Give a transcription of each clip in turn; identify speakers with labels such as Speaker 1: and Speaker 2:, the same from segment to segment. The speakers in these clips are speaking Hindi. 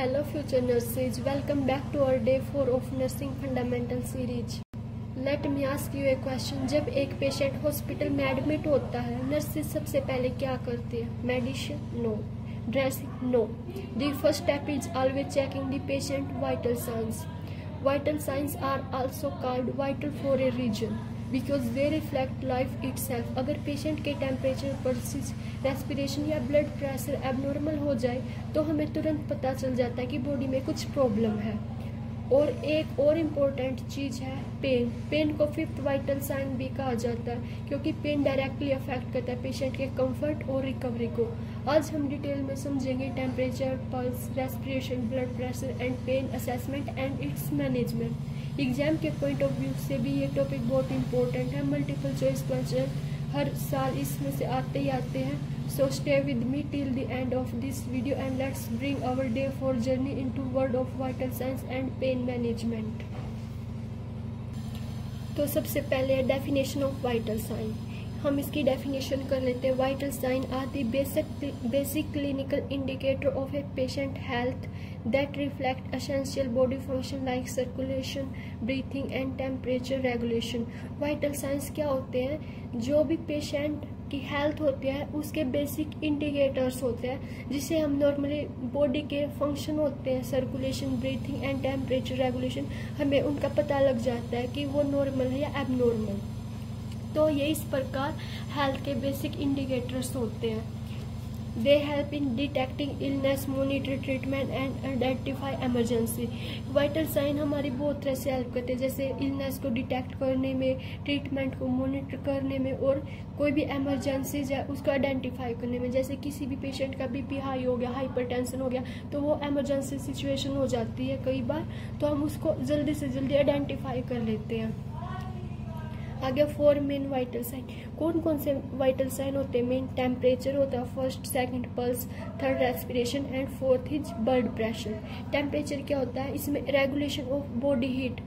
Speaker 1: Hello future nurses, welcome back to our day 4 of nursing fundamental series. Let me ask you a question. जब एक पेशेंट हॉस्पिटल में एडमिट होता है, नर्सेज सबसे पहले क्या करती है? Medicine? No. Dressing? No. The first step is always checking the patient vital signs. Vital signs are also called vital for a reason because they reflect life itself. अगर पेशेंट के टेम्परेचर, पल्स, रेस्पिरेशन या ब्लड प्रेशर एबनॉर्मल हो जाए तो हमें तुरंत पता चल जाता है कि बॉडी में कुछ प्रॉब्लम है. और एक और इम्पोर्टेंट चीज़ है पेन. पेन को फिफ्थ वाइटल साइन भी कहा जाता है क्योंकि पेन डायरेक्टली अफेक्ट करता है पेशेंट के कंफर्ट और रिकवरी को. आज हम डिटेल में समझेंगे temperature, pulse, respiration, blood pressure and pain assessment and its management. Exam के पॉइंट ऑफ व्यू से भी ये टॉपिक बहुत इंपॉर्टेंट है. मल्टीपल चॉइस क्वेश्चन हर साल इसमें से आते ही आते हैं. So stay with me till the end of this video and let's bring our day 4 journey into world of vital signs and pain management. तो सबसे पहले है डेफिनेशन ऑफ वाइटल साइन. हम इसकी डेफिनेशन कर लेते हैं. Vital sign are the basic clinical indicator of a patient health that reflect essential body function like circulation, breathing and temperature regulation. Vital science क्या होते हैं? जो भी पेशेंट की हेल्थ होती है उसके बेसिक इंडिकेटर्स होते हैं जिसे हम नॉर्मली बॉडी के फंक्शन होते हैं, circulation, breathing and temperature regulation, हमें उनका पता लग जाता है कि वो नॉर्मल है या एबनॉर्मल. तो ये इस प्रकार हेल्थ के बेसिक इंडिकेटर्स होते हैं. They help in detecting illness, monitor treatment and identify emergency. Vital sign हमारी बहुत तरह से हेल्प करते हैं, जैसे इलनेस को डिटेक्ट करने में, ट्रीटमेंट को मॉनिटर करने में और कोई भी एमरजेंसीज है उसको आइडेंटिफाई करने में. जैसे किसी भी पेशेंट का बीपी हाई हो गया, हाइपरटेंशन हो गया, तो वो एमरजेंसी सिचुएशन हो जाती है कई बार, तो हम उसको जल्दी से जल्दी आइडेंटिफाई कर लेते हैं. आगे 4 मेन वाइटल साइन. कौन कौन से वाइटल साइन होते हैं? मेन टेम्परेचर होता है, first, second pulse, third respiration and fourth is blood pressure. Temperature क्या होता है? इसमें रेगुलेशन ऑफ बॉडी हीट.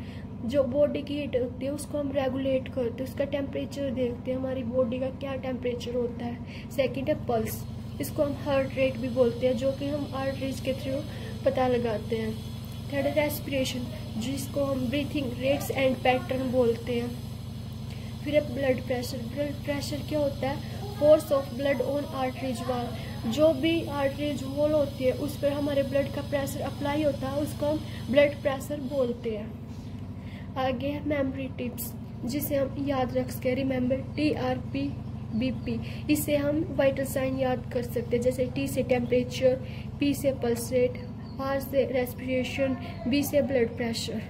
Speaker 1: जो बॉडी की हीट होती है उसको हम रेगुलेट करते हैं, उसका टेम्परेचर देखते हैं हमारी बॉडी का क्या टेम्परेचर होता है. सेकेंड है पल्स. इसको हम हार्ट रेट भी बोलते हैं, जो कि हम आर्टरीज के थ्रू पता लगाते हैं. थर्ड है रेस्पिरेशन, जिसको हम ब्रीथिंग रेट्स एंड पैटर्न बोलते हैं. फिर है ब्लड प्रेशर. ब्लड प्रेशर क्या होता है? Force of blood on arteries wall. जो भी आर्टरीज वॉल होती है उस पर हमारे ब्लड का प्रेशर अप्लाई होता है, उसको हम ब्लड प्रेशर बोलते हैं. आगे है मेमोरी टिप्स, जिसे हम याद रख सके. Remember TRP BP. इससे हम वाइटल साइन याद कर सकते हैं, जैसे T से टेम्परेचर, P से पल्स रेट, R से रेस्पिरेशन, B से ब्लड प्रेशर.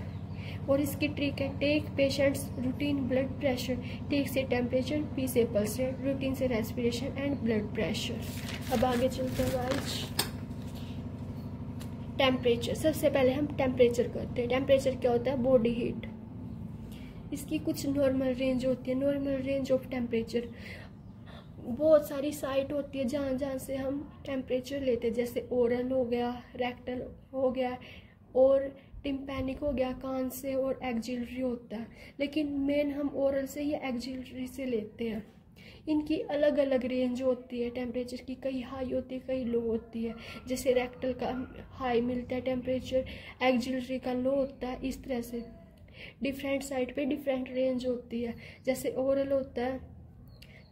Speaker 1: और इसकी ट्रिक है take patients routine blood pressure, take से टेम्परेचर, पी से पल्स रेट, रूटीन से रेस्पिरेशन एंड ब्लड प्रेशर. अब आगे चलते हैं गाइस. टेम्परेचर. सबसे पहले हम टेम्परेचर करते हैं. टेम्परेचर क्या होता है? Body heat. इसकी कुछ नॉर्मल रेंज होती है. नॉर्मल रेंज ऑफ टेम्परेचर बहुत सारी साइट होती है जहाँ जहाँ से हम टेम्परेचर लेते हैं, जैसे ओरल हो गया, रेक्टल हो गया और टिम्पैनिक हो गया कान से, और एक्जिलरी होता है. लेकिन मेन हम ओरल से या एक्जिलरी से लेते हैं. इनकी अलग अलग रेंज होती है टेम्परेचर की, कई हाई होती है कई लो होती है. जैसे रेक्टल का हाई मिलता है टेम्परेचर, एक्जिलरी का लो होता है. इस तरह से डिफरेंट साइड पे डिफरेंट रेंज होती है. जैसे ओरल होता है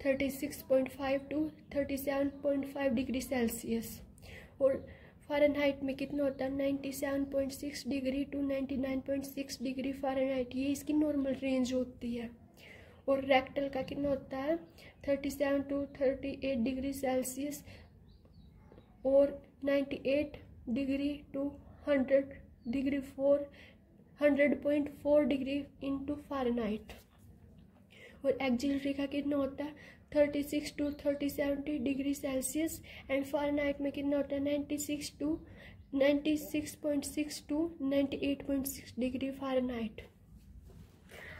Speaker 1: 36.5 टू 37.5 डिग्री सेल्सियस, और फ़ारेनहाइट में कितना होता है? 97.6 डिग्री टू 99.6 डिग्री फ़ारेनहाइट. ये इसकी नॉर्मल रेंज होती है. और रेक्टल का कितना होता है? 37 टू 38 डिग्री सेल्सियस और 98 degree to 100.4 degree into Fahrenheit. और एक्जिलरी का कितना होता है? 36 to 30 degree Celsius and Fahrenheit में कितना होता है? 96.6 टू 98.6 डिग्री फ़ारेनहाइट.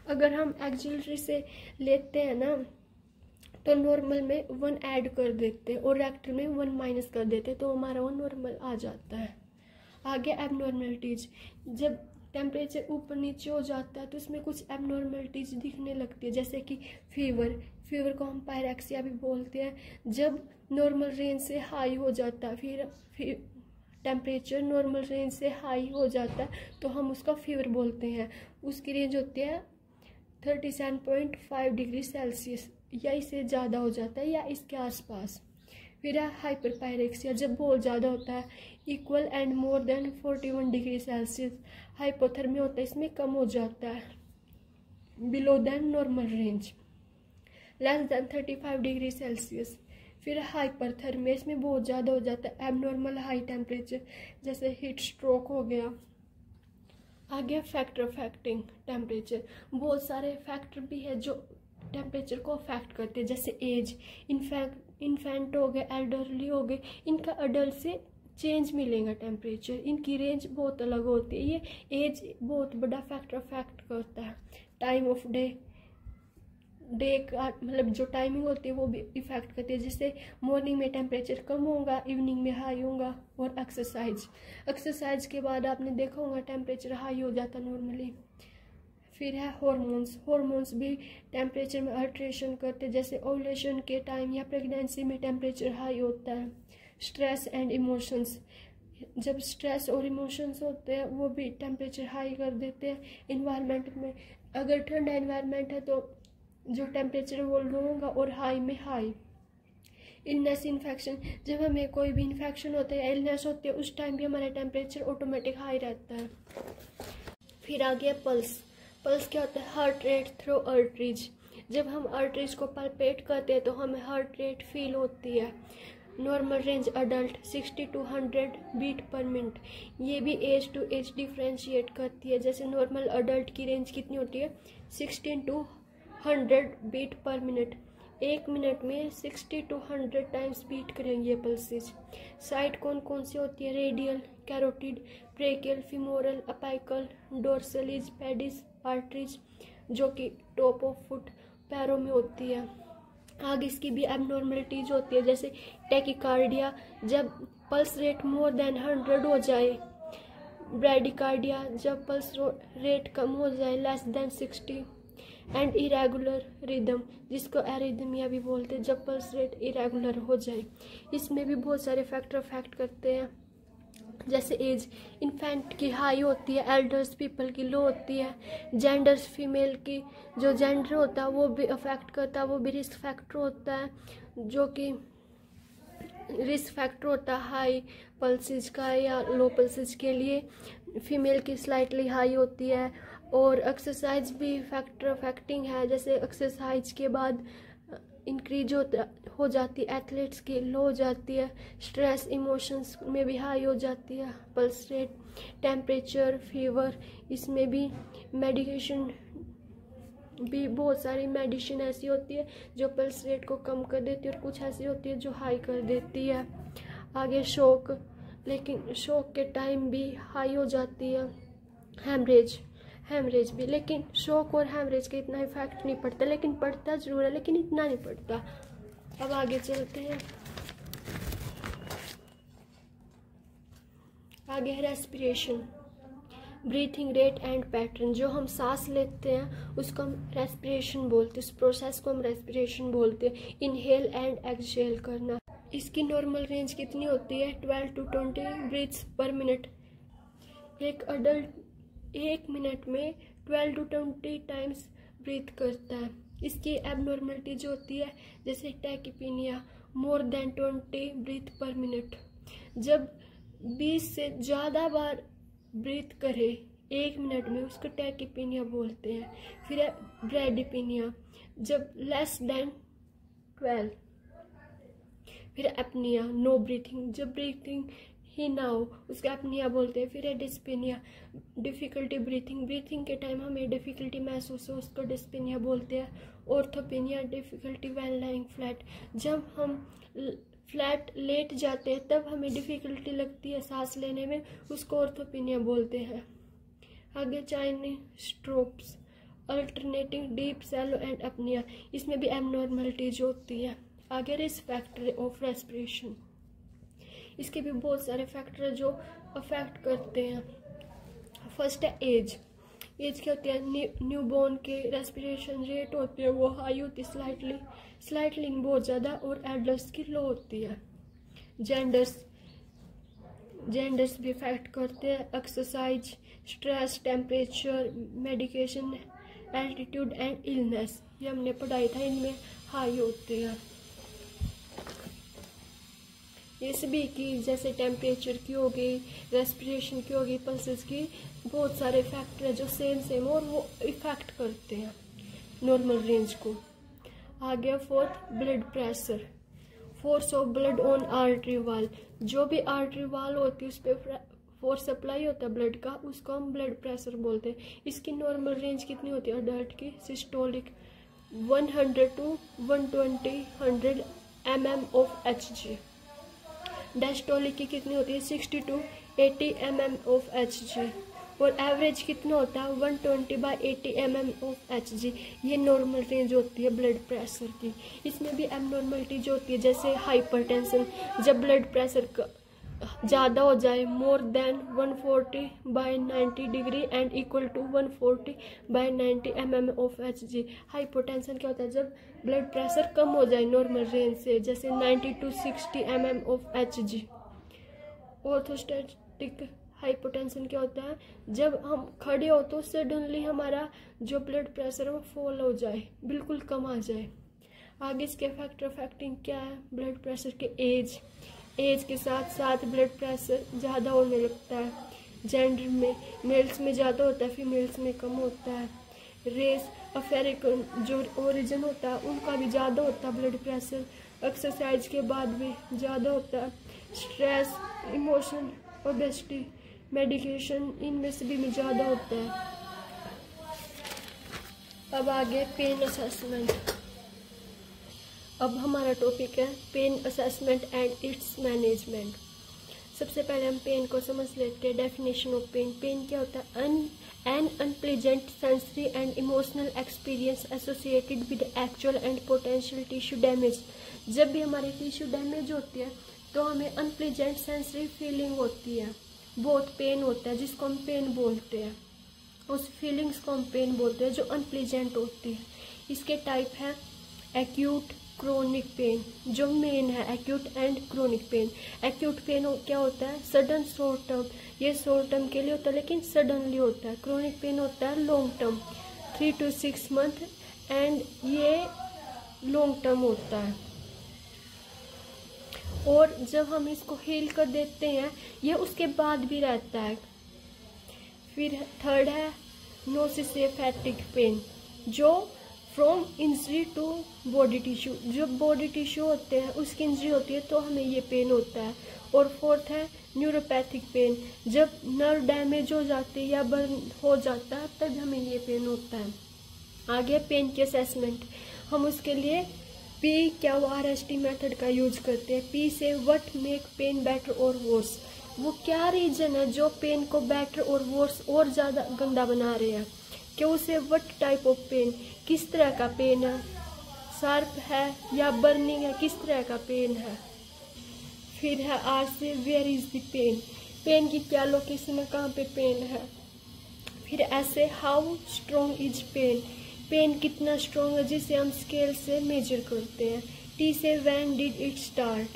Speaker 1: अगर हम एक्जिलरी से लेते हैं ना तो नॉर्मल में 1 ऐड कर देते हैं और रेक्टल में 1 माइनस कर देते हैं, तो हमारा वो नॉर्मल आ जाता है. आगे एबनॉर्मलिटीज. जब टेम्परेचर ऊपर नीचे हो जाता है तो इसमें कुछ एबनॉर्मलिटीज दिखने लगती है, जैसे कि फीवर को हम पायरेक्सिया भी बोलते हैं. जब नॉर्मल रेंज से हाई हो जाता है, फिर टेम्परेचर नॉर्मल रेंज से हाई हो जाता है तो हम उसका फीवर बोलते हैं। उसकी रेंज होती है 37.5 डिग्री सेल्सियस या इससे ज़्यादा हो जाता है या इसके आसपास। फिर है हाइपरपायरेक्सिया, जब बहुत ज़्यादा होता है, equal and more than 41 degree Celsius. Hypothermia होता है, इसमें कम हो जाता है, below than normal range, less than 35 degree Celsius. फिर हाइपरथर्मिया, इसमें बहुत ज़्यादा हो जाता है, एबनॉर्मल हाई टेम्परेचर, जैसे हीट स्ट्रोक हो गया। आगे फैक्टर अफेक्टिंग टेम्परेचर, बहुत सारे फैक्टर भी है जो टेम्परेचर को अफेक्ट करते हैं, जैसे एज, इन्फेंट हो गए, एल्डरली हो गए, इनका अडल्ट से चेंज मिलेगा टेम्परेचर, इनकी रेंज बहुत अलग होती है। ये एज बहुत बड़ा फैक्टर अफेक्ट करता है। टाइम ऑफ डे का मतलब जो टाइमिंग होती है वो भी इफेक्ट करती है, जैसे मॉर्निंग में टेम्परेचर कम होगा, इवनिंग में हाई होगा। और एक्सरसाइज के बाद आपने देखा होगा टेम्परेचर हाई हो जाता नॉर्मली। फिर है हार्मोन्स भी टेम्परेचर में अल्ट्रेशन करते हैं, जैसे ओव्यूलेशन के टाइम या प्रेगनेंसी में टेम्परेचर हाई होता है। स्ट्रेस एंड इमोशंस, जब स्ट्रेस और इमोशंस होते हैं वो भी टेम्परेचर हाई कर देते हैं। इन्वायरमेंट में अगर ठंडा इन्वायरमेंट है तो जो टेम्परेचर वो लो होगा और हाई में हाई। इलनेस इन्फेक्शन, जब हमें कोई भी इन्फेक्शन होता है या इलनेस होती है उस टाइम भी हमारा टेम्परेचर ऑटोमेटिक हाई रहता है। फिर आ गया पल्स क्या होता है? हार्ट रेट थ्रू आर्टरीज, जब हम आर्टरीज को पल्पेट करते हैं तो हमें हार्ट रेट फील होती है। Normal range adult 60 to 100 beat per minute, ये भी एज टू एज डिफ्रेंशिएट करती है। जैसे नॉर्मल अडल्ट की रेंज कितनी होती है? 16 to 100 बीट पर मिनट। एक मिनट में 60 to 100 टाइम्स बीट करेंगे ये पल्सेज। साइड कौन कौन सी होती है? Radial, carotid, brachial, femoral, apical, dorsalis, pedis, arteries, जो कि टॉप ऑफ फुट पैरों में होती है। आगे इसकी भी एबनॉर्मलिटीज होती है, जैसे टैकीकार्डिया, जब पल्स रेट मोर देन 100 हो जाए। ब्रैडिकार्डिया, जब पल्स रेट कम हो जाए, less than 60। And irregular rhythm, जिसको एरिथमिया भी बोलते हैं, जब पल्स रेट इरेगुलर हो जाए। इसमें भी बहुत सारे फैक्टर अफेक्ट करते हैं, जैसे एज, इन्फेंट की हाई होती है, एल्डर्स पीपल की लो होती है। जेंडर्स, फीमेल की जो जेंडर होता है वो भी अफेक्ट करता है, वो भी रिस्क फैक्टर होता है, जो कि रिस्क फैक्टर होता है हाई पल्सेस का या लो पल्सेस के लिए। फीमेल की स्लाइटली हाई होती है। और एक्सरसाइज भी फैक्टर अफेक्टिंग है, जैसे एक्सरसाइज के बाद इंक्रीज हो जाती है, एथलीट्स की लो हो जाती है। स्ट्रेस इमोशंस में भी हाई हो जाती है पल्स रेट। टेम्परेचर, फीवर, इसमें भी मेडिकेशन भी, बहुत सारी मेडिसिन ऐसी होती है जो पल्स रेट को कम कर देती है और कुछ ऐसी होती है जो हाई कर देती है। आगे शॉक, लेकिन शॉक के टाइम भी हाई हो जाती है। हेमरेज भी, लेकिन शॉक और हेमरेज का इतना इफेक्ट नहीं पड़ता, लेकिन पड़ता जरूर है, लेकिन इतना नहीं पड़ता। अब आगे चलते हैं। आगे है respiration, breathing rate and pattern, जो हम सांस लेते हैं उसको हम रेस्पिरेशन बोलते हैं, उस प्रोसेस को हम रेस्पिरेशन बोलते हैं। इनहेल एंड एक्सहेल करना। इसकी नॉर्मल रेंज कितनी होती है? 12 to 20 ब्रीथ्स पर मिनट। एक अडल्ट एक मिनट में 12 to 20 टाइम्स ब्रीथ करता है। इसकी एबनॉर्मलिटी जो होती है, जैसे tachypnoea, more than 20 breath per minute, जब 20 से ज़्यादा बार ब्रीथ करे एक मिनट में उसको टैकीपीनिया बोलते हैं। फिर है ब्रैडीपीनिया, जब लेस देन 12। फिर एपनिया, नो ब्रीथिंग, जब ब्रीथिंग ही ना हो उसको एपनिया बोलते हैं। फिर है डिस्पेनिया, डिफ़िकल्टी ब्रीथिंग के टाइम हमें डिफ़िकल्टी महसूस हो उसको डिस्पेनिया बोलते हैं। ऑर्थोपेनिया, डिफ़िकल्टी व्हेन लाइंग फ्लैट, जब हम फ्लैट लेट जाते हैं तब हमें डिफ़िकल्टी लगती है सांस लेने में, उसको ऑर्थोपेनिया बोलते हैं। आगे Cheyne Stokes, alternating deep shallow and apnoea, इसमें भी एबनॉर्मलिटीज होती है। आगे रिस्क फैक्टर ऑफ रेस्पिरेशन, इसके भी बहुत सारे फैक्टर जो अफेक्ट करते हैं। फर्स्ट है एज क्या होती है? न्यूबॉर्न के रेस्पिरेशन रेट होती है वो हाई होती है, स्लाइटली बहुत ज़्यादा, और एडल्ट्स की लो होती है। जेंडर्स, जेंडर्स भी इफेक्ट करते हैं, exercise, stress, temperature, medication, altitude and illness, ये हमने पढ़ाई था, इनमें हाई होते हैं। ये सभी की जैसे टेम्परेचर की हो गई, रेस्पिरेशन की हो गई, पल्सेस की, बहुत सारे फैक्टर है जो सेम और वो इफेक्ट करते हैं नॉर्मल रेंज को। आ गया fourth, blood pressure, force of blood on artery वाल, जो भी आर्टरी वाल होती है उस पर फोर्स सप्लाई होता है ब्लड का, उसको हम ब्लड प्रेशर बोलते हैं। इसकी नॉर्मल रेंज कितनी होती है अडल्ट की? Systolic 100 to 120 mm of Hg, diastolic की कितनी होती है? 60 to 80 mm ऑफ Hg, और एवरेज कितना होता है? 120/80 mm ऑफ Hg। ये नॉर्मल रेंज होती है ब्लड प्रेशर की। इसमें भी एबनॉर्मलिटी जो होती है, जैसे हाइपरटेंशन, जब ब्लड प्रेशर ज़्यादा हो जाए, more than 140/90 degree and equal to 140/90 mm of Hg। Hypotension क्या होता है? जब ब्लड प्रेशर कम हो जाए नॉर्मल रेंज से, जैसे 90 to 60 mm of Hg। Orthostatic hypotension क्या होता है? जब हम खड़े हो तो सडनली हमारा जो ब्लड प्रेशर है वो फॉल हो जाए, बिल्कुल कम आ जाए। आगे इसके फैक्टर अफेक्टिंग क्या है ब्लड प्रेशर के? एज के साथ साथ ब्लड प्रेशर ज़्यादा होने लगता है। जेंडर में मेल्स में ज़्यादा होता है, फीमेल्स में कम होता है। रेस, अफ्रीकन जो ओरिजिन होता है उनका भी ज़्यादा होता है ब्लड प्रेशर। एक्सरसाइज के बाद भी ज़्यादा होता है। स्ट्रेस, इमोशन, ओबेसिटी, मेडिकेशन, इनमें से भी ज़्यादा होता है। अब आगे पेन असेसमेंट। अब हमारा टॉपिक है pain assessment and its management. सबसे पहले हम पेन को समझ लेते हैं। Definition of pen. पेन क्या होता है? N unpleasant sensory and emotional experience associated with actual and potential tissue damage. जब भी हमारी टिश्यू डैमेज होती है तो हमें अनप्लेजेंट सेंसरी फीलिंग होती है, बहुत पेन होता है जिसको हम पेन बोलते हैं। उस फीलिंग्स को हम पेन बोलते हैं जो अनप्लेजेंट होती है। इसके टाइप है एक्यूट, क्रोनिक पेन, जो मेन है acute and chronic pain. Acute pain क्या होता है? सडन, शॉर्ट टर्म, ये शॉर्ट टर्म के लिए होता है लेकिन सडनली होता है। क्रोनिक पेन होता है long term, 3 to 6 month, and ये लॉन्ग टर्म होता है। और जब हम इसको हील कर देते हैं ये उसके बाद भी रहता है। फिर थर्ड है नोसिसेफेटिक पेन, जो from injury to body tissue, जो बॉडी टिश्यू होते हैं उसकी इंजरी होती है तो हमें ये पेन होता है। और फोर्थ है न्यूरोपैथिक पेन, जब नर्व डैमेज हो जाती है या बर्न हो जाता है तब हमें ये पेन होता है। आगे पेन की असेसमेंट। हम उसके लिए PQRST मेथड का यूज करते हैं। P से व्हाट मेक पेन बेटर और वर्स, वो क्या रीजन है जो पेन को बेटर और वर्स और ज़्यादा गंदा बना रहे हैं। क्यों से व्हाट टाइप ऑफ पेन, किस तरह का पेन है, शार्प है या बर्निंग है, किस तरह का पेन है। फिर है R से where is the pain, pain की क्या लोकेशन है, कहाँ पे पेन है। फिर S से how strong is pain, pain कितना स्ट्रॉन्ग है जिसे हम स्केल से मेजर करते हैं। T से when did it start,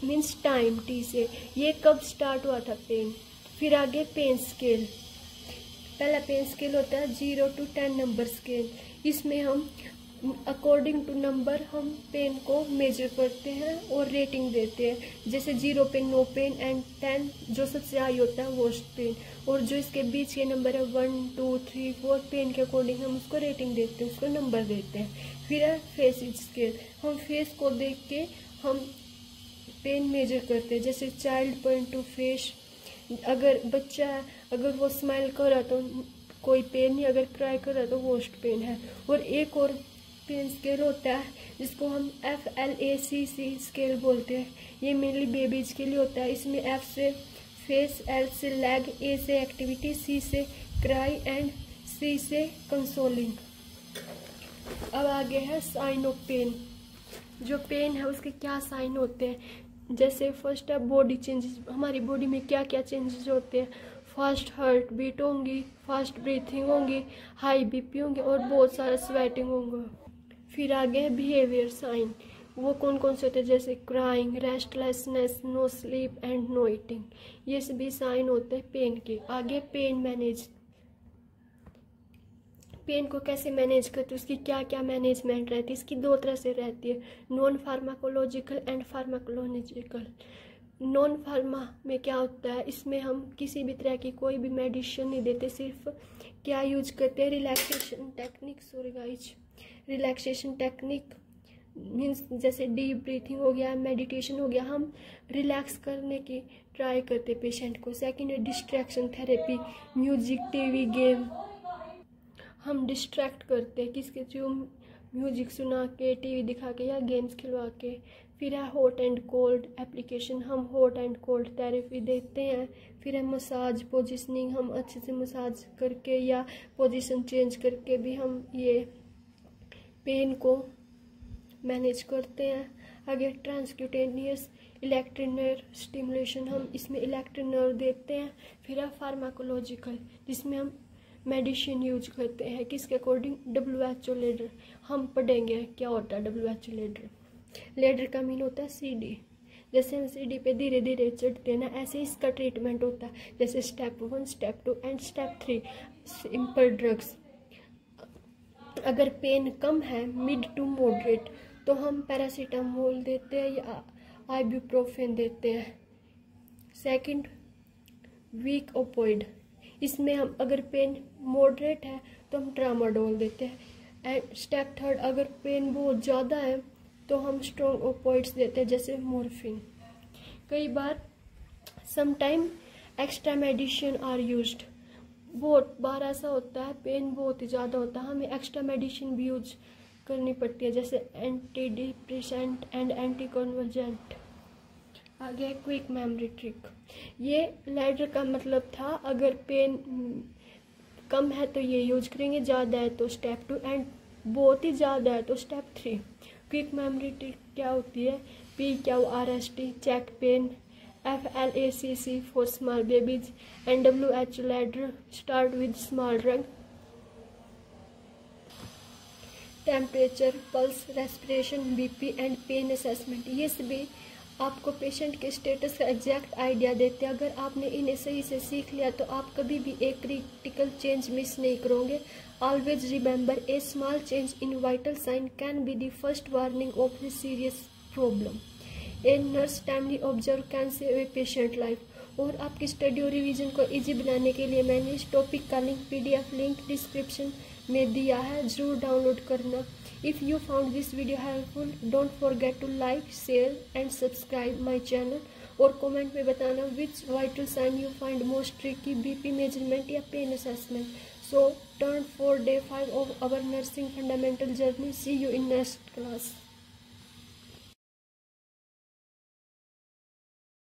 Speaker 1: means time. T से ये कब स्टार्ट हुआ था पेन। फिर आगे पेन स्केल। पहला पेन स्केल होता है 0 to 10 नंबर स्केल। इसमें हम अकॉर्डिंग टू नंबर हम पेन को मेजर करते हैं और रेटिंग देते हैं। जैसे 0 पे नो पेन एंड 10 जो सबसे हाई होता है वर्स्ट पेन, और जो इसके बीच के नंबर है 1 2 3 4 पेन के अकॉर्डिंग हम उसको रेटिंग देते हैं, उसको नंबर देते हैं। फिर है फेस स्केल, हम फेस को देख के हम पेन मेजर करते हैं। जैसे चाइल्ड पॉइंट टू फेस, अगर बच्चा है अगर वो स्माइल कर रहा तो कोई पेन नहीं, अगर क्राई कर रहा तो वर्स्ट पेन है। और एक और पेन स्केल होता है जिसको हम FLACC स्केल बोलते हैं, ये मेनली बेबीज के लिए होता है। इसमें F से फेस, L से लेग, A से एक्टिविटी, C से क्राई एंड C से कंसोलिंग। अब आगे है साइन ऑफ पेन। जो पेन है उसके क्या साइन होते हैं। जैसे फर्स्ट है बॉडी चेंजेस, हमारी बॉडी में क्या क्या चेंजेस होते हैं। फास्ट हार्ट बीट होंगी, फास्ट ब्रीथिंग होंगी, हाई BP होंगे और बहुत सारा स्वेटिंग होगा। फिर आगे है बिहेवियर साइन, वो कौन कौन से होते हैं, जैसे crying, restlessness, no sleep and no eating, ये सभी साइन होते हैं पेन के। आगे पेन मैनेज, पेन को कैसे मैनेज करते हैं, उसकी क्या क्या मैनेजमेंट रहती है। इसकी दो तरह से रहती है, non pharmacological and pharmacological. Non pharma में क्या होता है, इसमें हम किसी भी तरह की कोई भी मेडिसिन नहीं देते, सिर्फ क्या यूज करते हैं, relaxation technique. Sorry guys, relaxation technique means जैसे डीप ब्रीथिंग हो गया, मेडिटेशन हो गया, हम रिलैक्स करने की ट्राई करते पेशेंट को। सेकंड है distraction therapy, music, TV, game, हम डिस्ट्रैक्ट करते हैं किसके थ्रू, म्यूजिक सुना के, टीवी दिखा के या गेम्स खिलवा के। फिर है हॉट एंड कोल्ड एप्लीकेशन, हम हॉट एंड कोल्ड थेरेपी देते हैं। फिर है मसाज पोजिशनिंग, हम अच्छे से मसाज करके या पोजीशन चेंज करके भी हम ये पेन को मैनेज करते हैं। आगे ट्रांसक्यूटेनियस इलेक्ट्रिक नर्व स्टिमुलेशन, हम इसमें इलेक्ट्रिक नर्व देते हैं। फिर है फार्माकोलॉजिकल, जिसमें हम मेडिसिन यूज करते हैं किसके अकॉर्डिंग, WHO लेडर। हम पढ़ेंगे क्या होता है WHO लेडर। लेडर का मीन होता है सीढ़ी, जैसे हम सीढ़ी पे धीरे धीरे चढ़ते हैं ना, ऐसे इसका ट्रीटमेंट होता है। जैसे step 1, step 2 and step 3 simple drugs. अगर पेन कम है, मिड टू मॉडरेट, तो हम पैरासीटामोल देते हैं या आइबुप्रोफेन देते हैं। सेकंड वीक ओपोइड, इसमें हम अगर पेन मॉडरेट है तो हम ट्रामाडोल देते हैं। एंड स्टेप 3, अगर पेन बहुत ज़्यादा है तो हम स्ट्रॉन्ग ओपोइड्स देते हैं जैसे मॉर्फिन। कई बार sometime extra medicine are used, बहुत बार ऐसा होता है पेन बहुत ही ज़्यादा होता है, हमें एक्स्ट्रा मेडिसिन भी यूज करनी पड़ती है जैसे anti depressant and anti convergent. आगे क्विक मेमोरी ट्रिक, ये लेडर का मतलब था अगर पेन कम है तो ये यूज करेंगे, ज़्यादा है तो स्टेप 2 एंड बहुत ही ज़्यादा है तो स्टेप 3। क्विक मेमोरी ट्रिक क्या होती है, PQRST check pain, FLACC for small babies and WHO ladder start with small drug. Temperature, pulse, respiration, BP and pain assessment, ये सभी आपको पेशेंट के स्टेटस का एग्जैक्ट आइडिया देते हैं। अगर आपने इन्हें सही से सीख लिया तो आप कभी भी एक क्रिटिकल चेंज मिस नहीं करोगे। Always remember, a small change in vital sign can be the first warning of a serious problem. A nurse timely observe can save a patient life. और आपकी स्टडी और रिवीजन को इजी बनाने के लिए मैंने इस टॉपिक का लिंक PDF लिंक डिस्क्रिप्शन में दिया है, ज़रूर डाउनलोड करना। If you found this video helpful, don't forget to like, share and subscribe my channel और कमेंट में बताना which vital sign you find most tricky, BP measurement या pain assessment. So turn for day 5 of our nursing fundamental journey. See you in next class.